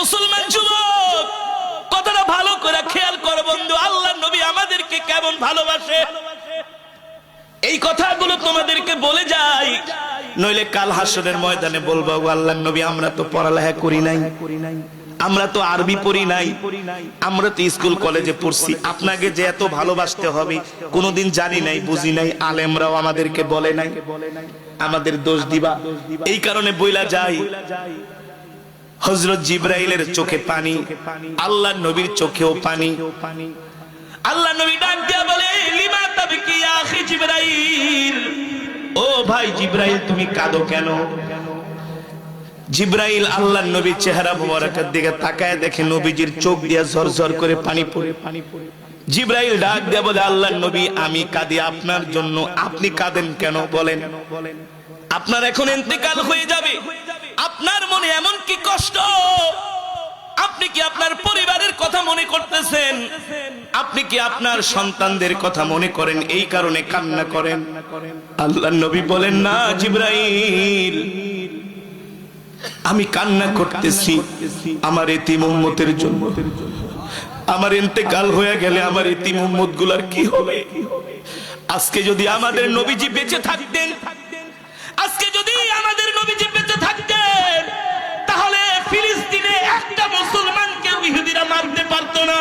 মুসলমান যুবক, কথাটা ভালো করে খেয়াল করো বন্ধু, আল্লাহর নবী আমাদেরকে কেমন ভালোবাসে এই কথাগুলো তোমাদেরকে বলে যাই, নইলে কাল হাসরের ময়দানে বলবো আল্লাহর নবী আমরা তো পড়ালেখা করি নাই, আমরা তো আরবি পড়ি নাই, আমরা তো স্কুল কলেজে পড়ছি, আপনাকে যে এত ভালোবাসতে হবে কোনোদিন জানি নাই, বুঝি নাই, আলেমরাও আমাদেরকে বলে নাই, আমাদের দোষ দিবা। এই কারণে বইলা যাই, হযরত জিবরাইলের চোখে পানি, আল্লাহর নবীর চোখেও পানি। আল্লাহ নবী ডাক দিয়া বলে, লিমা তাবকি ইয়া আখি জিবরাইল, ও ভাই জিবরাইল তুমি কাঁদো কেন? জিবরাইল আল্লাহর নবীর চেহারা মোবারকের দিকে তাকায়, দেখে নবীজির চোখ দিয়া ঝরঝর করে পানি পড়ে। জিবরাইল ডাক দিয়া বলে, আল্লাহর নবী আমি কাঁদি আপনার জন্য, আপনি কাঁদেন কেন বলেন? আপনার এখন ইন্তেকাল হয়ে যাবে, আপনার মনে এমন কি কষ্ট? আপনি কি আপনার পরিবারের কথা মনে করতেছেন? আপনি কি আপনার সন্তানদের কথা মনে করেন, এই কারণে কান্না করেন? আল্লাহর নবী বলেন, না জিবরাইল, আমি কান্না করতেছি আমার এতিম উম্মতের জন্য। আমার ইন্তেকাল হয়ে গেলে আমার এতিম উম্মত গুলার কি হবে? আজকে যদি আমাদের নবীজি বেঁচে থাকতেন, আজকে যদি আমাদের নবীজি বেঁচে থাকতেন, তাহলে ফিলিস্তিনে একটা মুসলমানকে ইহুদিরা মারতে পারতো না।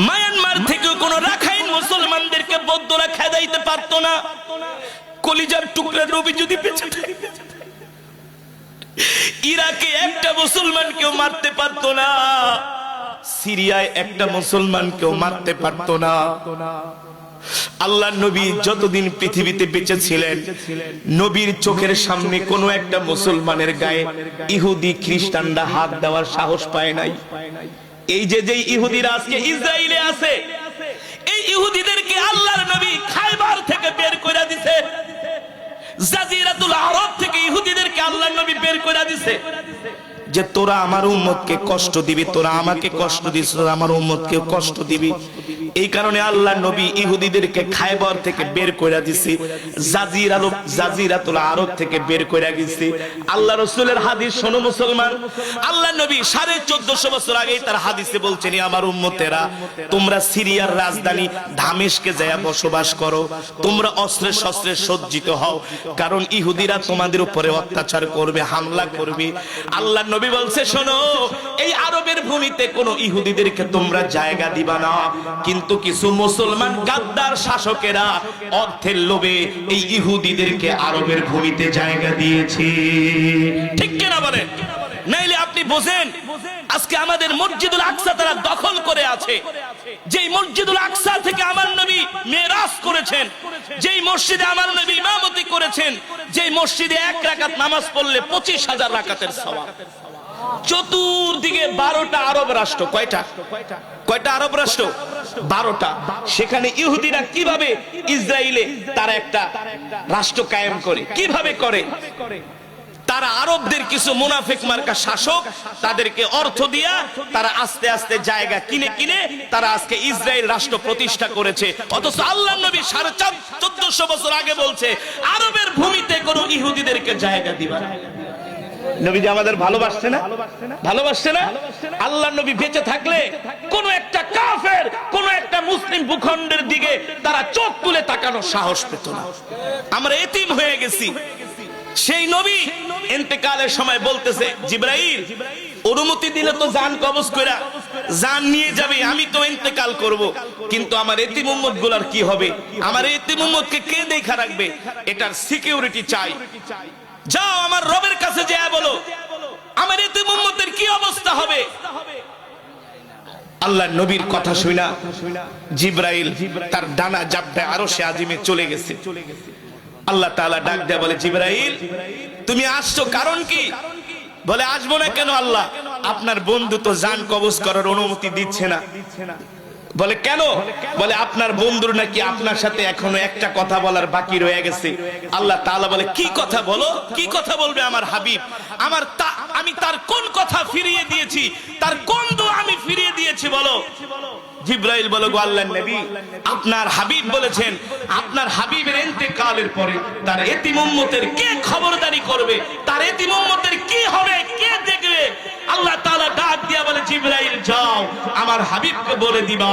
মায়ানমার থেকে কোন রাখাইন মুসলমানদেরকে বৌদ্ধরা খেদাইতে পারতো না। কলিজার টুকরা নবী যদি বেঁচে থাকতেন, ইরাকে একটা মুসলমানকেও মারতে পারতো না, সিরিয়ায় একটা মুসলমানকেও মারতে পারতো না। আল্লাহর নবী যতদিন পৃথিবীতে বেঁচে ছিলেন, নবীর চোখের সামনে কোনো একটা মুসলমানের গায়ে ইহুদি খ্রিস্টানরা হাত দেওয়ার সাহস পায় নাই। এই যে ইহুদিরা আজকে ইসরায়েলে আছে, এই ইহুদিদেরকে আল্লাহর নবী খায়বার থেকে বের করে দিয়েছে, জাজিরাতুল আরব থেকে ইহুদিদেরকে আল্লাহর নবী বের করে দিয়েছে, যে তোরা আমার উম্মতকে কষ্ট দিবি, তোরা আমাকে কষ্ট দিস, তোরা আমার উম্মতকে কষ্ট দিবি। এই কারণে আল্লাহর নবী ইহুদিদেরকে খায়বার থেকে বের করে দিয়েছে, জাজিরাতুল আরব থেকে বের করে দিয়েছে। আল্লাহ রাসূলের হাদিস শোনো মুসলমান, আল্লাহর নবী 1450 বছর আগে তার হাদিসে বলছেন, আমার উম্মতেরা তোমরা সিরিয়ার রাজধানী দামেস্কে যায় বসবাস করো, তোমরা অস্ত্রে শস্ত্রে সজ্জিত হও, কারণ ইহুদিরা তোমাদের উপরে অত্যাচার করবে, হামলা করবে। আল্লাহর নবী বলছে, শোনো, এই আরবের ভূমিতে কোন ইহুদিদেরকে তোমরা জায়গা দিবা না, কিন্তু কিছু মুসলমান গাদ্দার শাসকেরা অর্থের লোভে এই ইহুদিদেরকে আরবের ভূমিতে জায়গা দিয়েছে। ঠিক কিনা বলেন? নাইলে আপনি বোঝেন, আজকে আমাদের মসজিদুল আকসা তারা দখল করে আছে। যেই মসজিদুল আকসা থেকে আমার নবী মেরাজ করেছেন, যেই মসজিদে আমার নবী ইমামতি করেছেন, যেই মসজিদে এক রাকাত নামাজ পড়লে 25,000 রাকাতের সওয়াব। চতুর্দিকে 12টা আরব রাষ্ট্র। কয়টা আরব রাষ্ট্র? 12টা। সেখানে ইহুদিরা কিভাবে ইসরায়েলে তারা একটা রাষ্ট্র কায়েম করে, কিভাবে করে? তারা আরবদের কিছু মুনাফিক মার্কা শাসক, তাদেরকে অর্থ দিয়া তারা আস্তে আস্তে জায়গা কিনে কিনে তারা আজকে ইসরায়েল রাষ্ট্র প্রতিষ্ঠা করেছে। অথচ আল্লাহর নবী 1450 বছর আগে বলছে, আরবের ভূমিতে কোনো ইহুদিদেরকে জায়গা দিবা না। নবীজি আমাদের ভালোবাসছে না? ভালোবাসছে না? আল্লাহর নবী বেঁচে থাকলে কোন একটা কাফের, কোন একটা মুসলিম ভূখণ্ডের দিকে তারা চোখ তুলে তাকানোর সাহস পেত না। আমরা এতিম হয়ে গেছি। সেই নবী ইন্তেকালের সময় বলতেছে, জিবরাইল অনুমতি দিলে তো জান কবজ কইরা জান নিয়ে যাবে, আমি তো ইন্তেকাল করব, কিন্তু আমার এতিম উম্মত গুলার কি হবে? আমার এতিম উম্মতকে কে দেখা রাখবে? এটার সিকিউরিটি চাই। যাও আমার রবের কাছে যেয়ে বলো, আমার এতিম উম্মতের কি অবস্থা হবে? আল্লাহর নবীর কথা শুনা জিবরাইল তার ডানা জাপটা আরশে আজিমে চলে গেছে। আল্লাহ তাআলা ডাক দেয়া বলে, জিবরাইল তুমি আসছো কারণ কি? বলে, আসবো না কেন আল্লাহ? আপনার বন্ধু তো জান কবজ করার অনুমতি দিচ্ছে না। বলে, কেন? বলে, আপনার বন্ধুর নাকি আপনার সাথে এখনো একটা কথা বলার বাকি রয়ে গেছে। আল্লাহ তাআলা বলে, কি কথা বলো? কি কথা বলবে আমার হাবিব? আমি তার কোন কথা ফিরিয়ে দিয়েছি? তার কোন দোয়া আমি ফিরিয়ে দিয়েছি বলো? জিবরাইল বলে, গো আল্লাহর নবী, আপনার হাবিব বলেছেন, আপনার হাবিবের ইন্তেকালের পরে তার এতিম উম্মতের কে খবরদারি করবে? তার এতিম উম্মতের কি হবে? কে দেখবে? আল্লাহ আমার হাবিবকে বলে দিবা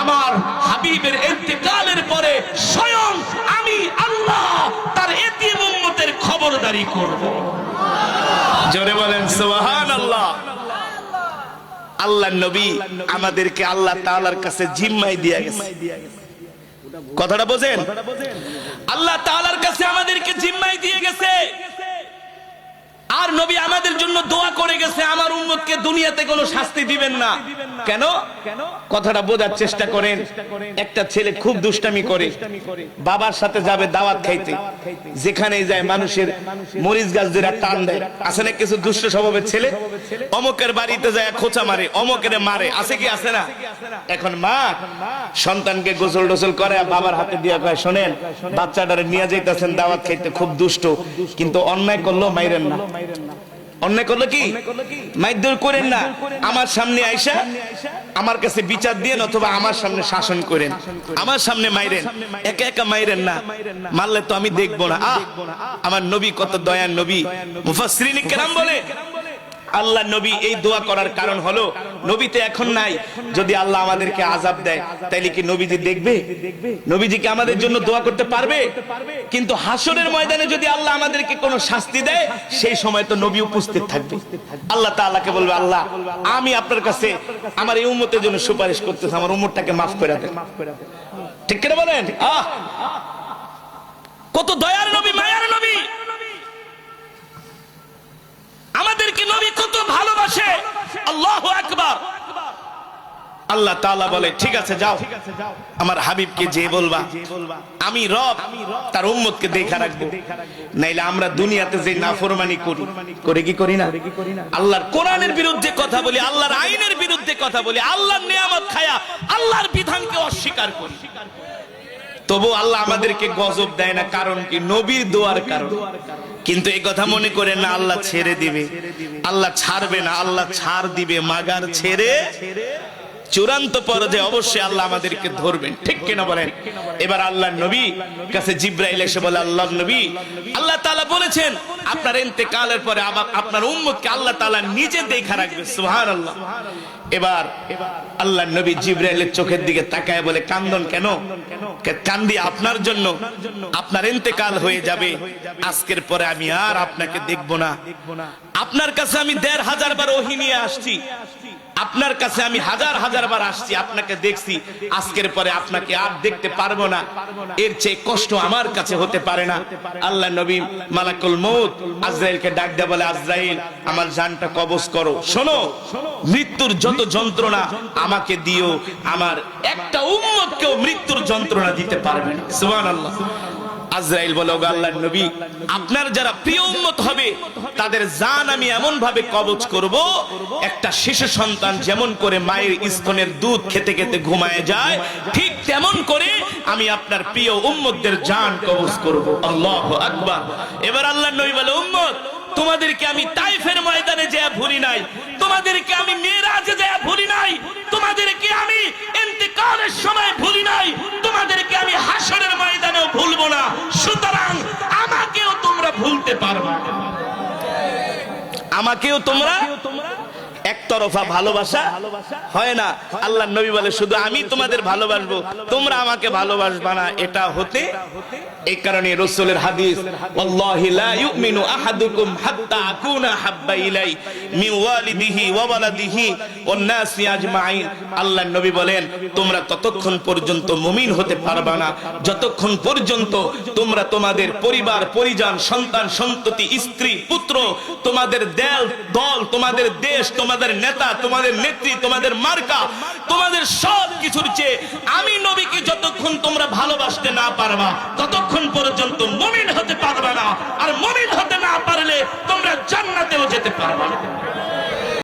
আমার হাবিবের ইন্তেকালের পরে স্বয়ং আমি আল্লাহ তার এতিম উম্মতের খবরদারি করব। জোরে বলেন সুবহানাল্লাহ। আল্লাহর নবী আমাদেরকে আল্লাহ তাআলার কাছে জিম্মায় দিয়ে গেছে। কথাটা বোঝেন? আল্লাহ তাআলার কাছে আমাদেরকে জিম্মায় দিয়ে গেছে। আর নবী আমাদের জন্য দোয়া করে গেছে আমার উম্মতকে দুনিয়াতে কোনো শাস্তি দিবেন না। কেন? কথাটা বোঝার চেষ্টা করেন। একটা ছেলে খুব দুষ্টামি করে, বাবার সাথে যাবে দাওয়াত খাইতে, যেখানেই যায় মানুষের মরিচ গাছ ধরে টান দেয়। আছে না কিছু দুষ্ট স্বভাবের ছেলে? অমুকের বাড়িতে যায় খোঁচা মারে, অমুকের মারে, আছে কি আছে না? এখন মা সন্তানকে গোসল টোসল করে বাবার হাতে দিয়ে কয়, শোনেন বাচ্চাটারে নিয়ে যাইতেছেন দাওয়াত খাইতে, খুব দুষ্ট, কিন্তু অন্যায় করলো মাইরেন না। অন্যায় করলো কি মাইর করেন না, আমার সামনে আইসা আমার কাছে বিচার দিয়ে অথবা আমার সামনে শাসন করেন, আমার সামনে মাইরেন, একা একা মাইরেন না, মারলে তো আমি দেখবো না। আমার নবী কত দয়ার নবী। মুফাসসিরিন কেরাম বলে আল্লাহ নবী এই দোয়া করার কারণ হলো নবীতে এখন নাই। যদি আল্লাহ আমাদেরকে আযাব দেয় তাইলে কি নবীজি দেখবে? নবীজি কি আমাদের জন্য দোয়া করতে পারবে? কিন্তু হাসরের ময়দানে যদি আল্লাহ আমাদেরকে কোনো শাস্তি দেয় সেই সময় তো নবী উপস্থিত থাকবে। আল্লাহ তাআলাকে বলবে, আল্লাহ আমি আপনার কাছে আমার এই উম্মতের জন্য সুপারিশ করতেছি, আমার উম্মতটাকে মাফ করে দেন। ঠিক করে বলেন? কত দয়ার নবী, মায়ার নবী। আমাদেরকে নবী কত ভালোবাসে। আল্লাহু আকবার। আল্লাহ তাআলা বলে, ঠিক আছে যাও আমার হাবিবকে যে বলবা আমি রব তার উম্মতকে দেখা রাখবো। নাইলে আমরা দুনিয়াতে যে নাফরমানি করি কি করি না? আল্লাহর কোরআনের বিরুদ্ধে কথা বলি, আল্লাহর আইনের বিরুদ্ধে কথা বলি, আল্লাহর নিয়ামত খায়া আল্লাহর বিধানকে অস্বীকার করি, তবু আল্লাহ আমাদেরকে গজব দেয় না। কারণ কি? নবীর দোয়ার কারণ। কিন্তু এই কথা মনে করেন না আল্লাহ ছেড়ে দিবে, আল্লাহ ছাড়বে না, আল্লাহ ছাড় দিবে মাগার ছেড়ে চূড়ান্ত পর্যায়ে অবশ্যই আল্লাহ আমাদেরকে ধরবেন। ঠিক কিনা বলেন? এবার আল্লাহর নবী কাছে জিবরাইল এসে বলে, আল্লাহর নবী আল্লাহ তাআলা বলেছেন আপনার ইন্তেকালের পরে আপনার উম্মতকে আল্লাহ তাআলা নিজে দেখা রাখবে। সুবহানাল্লাহ। এবার আল্লাহর নবী জিবরাইলের চোখের দিকে তাকায় বলে, কান্দন কেন? কান্দি আপনার জন্য, আপনার ইন্তেকাল হয়ে যাবে, আজকের পরে আমি আর আপনাকে দেখব না। আপনার কাছে আমি ১৫০০ বার ওহী নিয়ে আসছি, আপনার কাছে আমি হাজার হাজার বার আসছি, আপনাকে দেখছি, আজকের পরে আপনাকে আর দেখতে পারবো না। এর চেয়ে কষ্ট আমার কাছে হতে পারে না। আল্লাহ নবী মালাকুল মউত আজরাইলকে ডাক দেয়া বলে, আজরাইল আমার জানটা কবজ করো। শোনো, মৃত্যুর যত যন্ত্রণা আমাকে দিও, আমার একটা উম্মতকেও মৃত্যুর যন্ত্রণা দিতে পারবে না। সুবহানাল্লাহ। আজরাইল বলে, ওগো আল্লাহর নবী আপনার যারা প্রিয় উম্মত হবে তাদের জান আমি এমন ভাবে কবজ করব, একটা শিশু সন্তান যেমন করে মায়ের স্তনের দুধ খেতে খেতে ঘুমায় যায়, ঠিক তেমন করে আমি আপনার প্রিয় উম্মতদের জান কবজ করব। আল্লাহু আকবার। এবার আল্লাহর নবী বলে, উম্মত তোমাদেরকে আমি তাইফের ময়দানে যেয়ে ভুলি নাই, তোমাদেরকে আমি মিরাজে যেয়ে ভুলি নাই, তোমাদেরকে আমি ইন্তেকালের সময় ভুলি নাই, তোমাদেরকে আমি হাসরের ময়দানেও ভুলবো না। সুতরাং আমাকেও তোমরা ভুলতে পারবে না, আমাকেও তোমরা একতরফা ভালোবাসা হয় না। আল্লাহর নবী বলে, শুধু আমি তোমাদের ভালোবাসবো, তোমরা আমাকে ভালোবাসবা না, এটা হতে। এই কারণে রাসূলের হাদিস, ওয়াল্লাহি লা ইউমিনু আহাদুকুম হাত্তা আকুনা হাব্বা ইলাই মিন ওয়ালিদিহি ওয়া ওয়ালাদিহি ওয়ান নাসি আজমাইন। আল্লাহর নবী বলেন, তোমরা ততক্ষণ পর্যন্ত মুমিন হতে পারবা না যতক্ষণ পর্যন্ত তোমরা তোমাদের পরিবার পরিজন, সন্তান সন্ততি, স্ত্রী পুত্র, তোমাদের দল, তোমাদের দেশ, তোমাদের নেতা, তোমাদের নেত্রী, তোমাদের মার্কা, তোমাদের সব কিছুর চেয়ে আমি নবীকে যতক্ষণ তোমরা ভালোবাসতে না পারবা ততক্ষণ পর্যন্ত মুমিন হতে পারবা না। আর মুমিন হতে না পারলে তোমরা জান্নাতেও যেতে পারবা না।